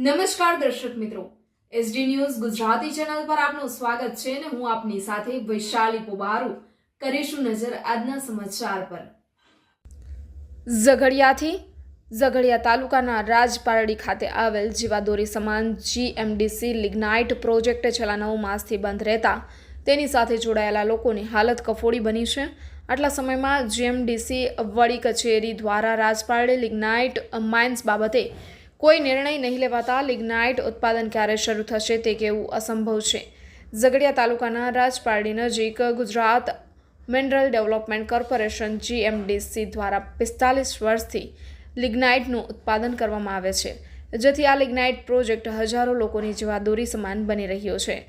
નમસ્કાર દર્શક મિત્રો, એસડી ન્યૂઝ ગુજરાતી ચેનલ પર આપનું સ્વાગત છે અને હું આપની સાથે વૈશાલી પોબારુ કરીશું નજર આજના સમાચાર પર। ઝઘડિયા તાલુકાના રાજપારડી ખાતે આવેલ જીવાદોરી સમાન જીએમડીસી લિગ્નાઇટ પ્રોજેક્ટ છેલ્લા 9 માસથી બંધ રહેતા તેની સાથે જોડાયેલા લોકોની હાલત કફોડી બની છે। આટલા સમયમાં જીએમડીસી વડી કચેરી દ્વારા રાજપારડી લિગ્નાઇટ માઇન્સ બાબતે કોઈ નિર્ણય નહીં લેવાતા લિગ્નાઇટ ઉત્પાદન ક્યારે શરૂ થશે તે કહેવું અસંભવ છે। ઝઘડિયા તાલુકાના રાજપારડી નજીક Gujarat mineral development corporation GMDC દ્વારા 45 વર્ષથી લિગ્નાઇટનું ઉત્પાદન કરવામાં આવે છે, જેથી આ લિગ્નાઇટ પ્રોજેક્ટ હજારો લોકોની જીવાદોરી સમાન બની રહ્યો છે।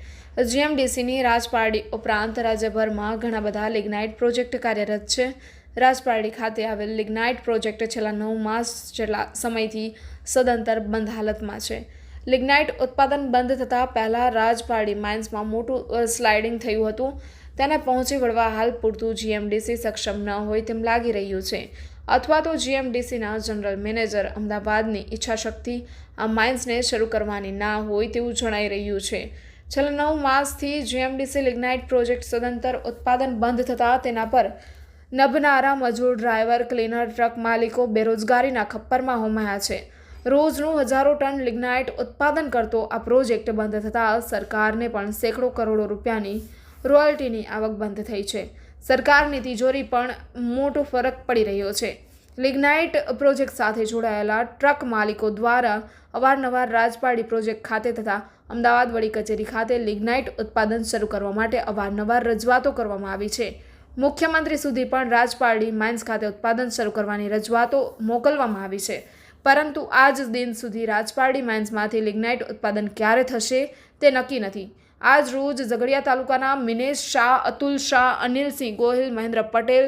જીએમડીસીની રાજપારડી ઉપરાંત રાજ્યભરમાં ઘણા બધા લિગ્નાઇટ પ્રોજેક્ટ કાર્યરત છે। રાજપારડી ખાતે આવેલ લિગ્નાઇટ પ્રોજેક્ટ છેલ્લા 9 માસ જેટલા સમયથી સદંતર બંધ હાલતમાં છે। લિગ્નાઇટ ઉત્પાદન બંધ થતાં પહેલાં રાજપારડી માઇન્સમાં મોટું સ્લાઇડિંગ થયું હતું, તેને પહોંચી વળવા હાલ પૂરતું જીએમડીસી સક્ષમ ન હોય તેમ લાગી રહ્યું છે, અથવા તો જીએમડીસીના જનરલ મેનેજર અમદાવાદની ઈચ્છાશક્તિ આ માઇન્સને શરૂ કરવાની ના હોય તેવું જણાઈ રહ્યું છે। છેલ્લા 9 માસથી જીએમડીસી લિગ્નાઇટ પ્રોજેક્ટ સદંતર ઉત્પાદન બંધ થતાં તેના પર નભનારા મજૂર, ડ્રાઈવર, ક્લીનર, ટ્રક માલિકો બેરોજગારીના ખપ્પરમાં હોમાયા છે। રોજનું હજારો ટન લિગ્નાઇટ ઉત્પાદન કરતો આ પ્રોજેક્ટ બંધ થતાં સરકારને પણ સેંકડો કરોડો રૂપિયાની રોયલ્ટીની આવક બંધ થઈ છે। સરકારની તિજોરી પણ મોટો ફરક પડી રહ્યો છે। લિગ્નાઇટ પ્રોજેક્ટ સાથે જોડાયેલા ટ્રક માલિકો દ્વારા અવારનવાર રાજપારડી પ્રોજેક્ટ ખાતે તથા અમદાવાદ વડી કચેરી ખાતે લિગ્નાઇટ ઉત્પાદન શરૂ કરવા માટે અવારનવાર રજૂઆતો કરવામાં આવી છે। મુખ્યમંત્રી સુધી પણ રાજપારડી માઇન્સ ખાતે ઉત્પાદન શરૂ કરવાની રજૂઆતો મોકલવામાં આવી છે, પરંતુ આજ દિન સુધી રાજપારડી માઇન્સમાંથી લિગ્નાઇટ ઉત્પાદન ક્યારે થશે તે નક્કી નથી। આજ રોજ ઝઘડિયા તાલુકાના મિનેશ શાહ, અતુલ શાહ, અનિલસિંહ ગોહિલ, મહેન્દ્ર પટેલ,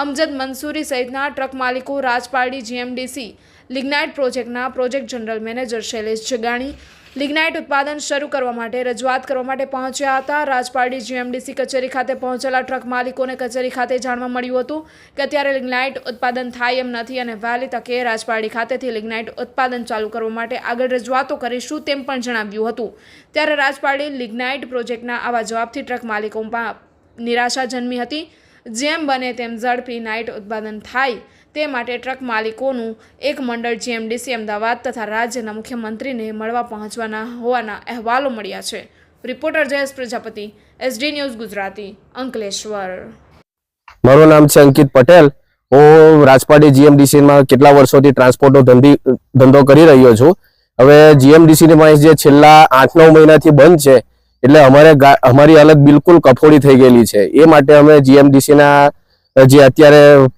અમજદ મંસૂરી સહિતના ટ્રક માલિકો રાજપારડી જીએમડીસી લિગ્નાઇટ પ્રોજેક્ટના project general manager Shailesh Jagani lignite ઉત્પાદન શરૂ કરવા માટે રજૂઆત કરવા માટે પહોંચ્યા હતા। રાજપારડી જીએમડીસી કચેરી ખાતે પહોંચેલા ટ્રક માલિકોને કચેરી ખાતે જાણવા મળ્યું હતું કે અત્યારે લિગ્નાઇટ ઉત્પાદન થાય એમ નથી અને વહેલી તકે રાજપારડી ખાતેથી લિગ્નાઇટ ઉત્પાદન ચાલુ કરવા માટે આગળ રજૂઆતો કરીશું તેમ પણ જણાવ્યું હતું। ત્યારે રાજપારડી લિગ્નાઇટ પ્રોજેક્ટના આવા જવાબથી ટ્રક માલિકોમાં નિરાશા જન્મી હતી। જેમ બને તેમ ઝડપી નાઇટ ઉત્પાદન થાય તે માટે ટ્રક માલિકોનું એક મંડળ જીએમડીસી અમદાવાદ તથા રાજ્યના મુખ્યમંત્રીને મળવા પહોંચવાના હોવાના અહેવાલો મળ્યા છે। Reporter Jayesh Prajapati, SD news Gujarati, Ankleshwar. મારું નામ છે અંકિત પટેલ। હું રાજપારડી જીએમડીસીમાં કેટલા વર્ષોથી ટ્રાન્સપોર્ટનો ધંધો કરી રહ્યો છું। હવે જીએમડીસીની માઇન્સ જે છેલ્લા 8-9 મહિનાથી બંધ છે, એટલે અમારી હાલત બિલકુલ કફોડી થઈ ગયેલી છે। એ માટે અમે જીએમડીસીના જે અત્યારે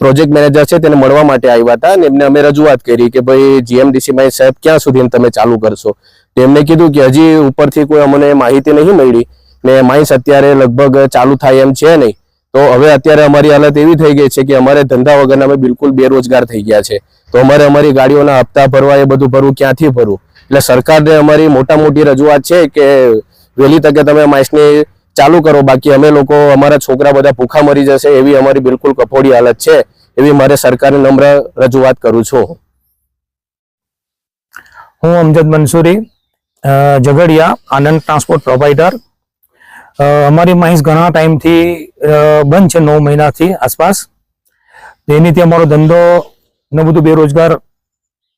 પ્રોજેક્ટ મેનેજર છે તેને મળવા માટે આવ્યા હતા અને એમને અમે રજૂઆત કરી કે ભાઈ જીએમડીસી માઇન્સ સાહેબ ક્યાં સુધી તમે ચાલુ કરશો। તેમને કીધું કે હજી ઉપરથી કોઈ અમને માહિતી નહીં મળી ને માઇન્સ અત્યારે લગભગ ચાલુ થાય એમ છે નહીં। તો હવે અત્યારે અમારી હાલત એવી થઈ ગઈ છે કે અમારે ધંધા વગરના અમે બિલકુલ બેરોજગાર થઈ ગયા છે। તો અમારે અમારી ગાડીઓના હપ્તા ભરવા એ બધું ભરવું ક્યાંથી ભરવું? એટલે સરકારને અમારી મોટી રજૂઆત છે કે વહેલી તકે તમે માઇન્સને ચાલુ કરો, બાકી અમે લોકો અમારા છોકરા બધા ભૂખા મરી જશે એવી અમારી બિલકુલ કફોડી હાલત છે, એવી મારે સરકારને નમ્ર રજૂઆત કરું છું। હું અમજદ મંસૂરી, ઝઘડિયા, આનંદ ટ્રાન્સપોર્ટ પ્રોવાઈડર। અમારી માઇન્સ ઘણા ટાઈમથી બંધ છે, 9 મહિનાથી આસપાસ। તેનીથી અમારો ધંધો ને બધું બેરોજગાર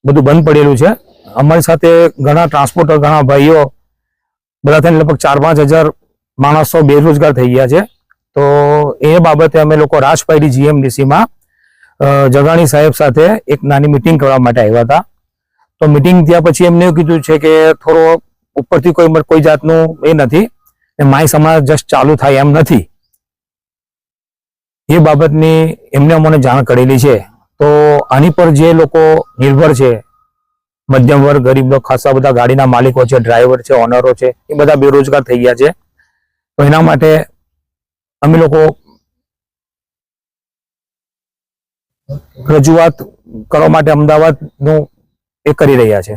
બધું બંધ પડેલું છે। અમારી સાથે ઘણા ટ્રાન્સપોર્ટર, ઘણા ભાઈઓ બધા થઈને લગભગ 4-5 હજાર માણસો બેરોજગાર થઈ ગયા છે। તો એ બાબતે અમે લોકો રાજપારડી જીએમડીસીમાં જગાણી સાહેબ સાથે એક નાની મીટિંગ કરવા માટે આવ્યા હતા। તો મીટિંગ થયા પછી એમને કીધું છે કે થોડો ઉપરથી કોઈ જાતનું એ નથી, માઇન્સ અમારે જસ્ટ ચાલુ થાય એમ નથી, એ બાબતની એમને અમને જાણ કરેલી છે। તો આની પર જે લોકો નિર્ભર છે, મધ્યમ વર્ગ, ગરીબ લોકો, ખાસા બધા ગાડીના માલિકો છે, ડ્રાઈવર છે, ઓનરો છે, એ બધા બેરોજગાર થઈ ગયા છે। તો એના માટે અમે લોકો રજૂઆત કરવા માટે અમદાવાદનું એ કરી રહ્યા છે।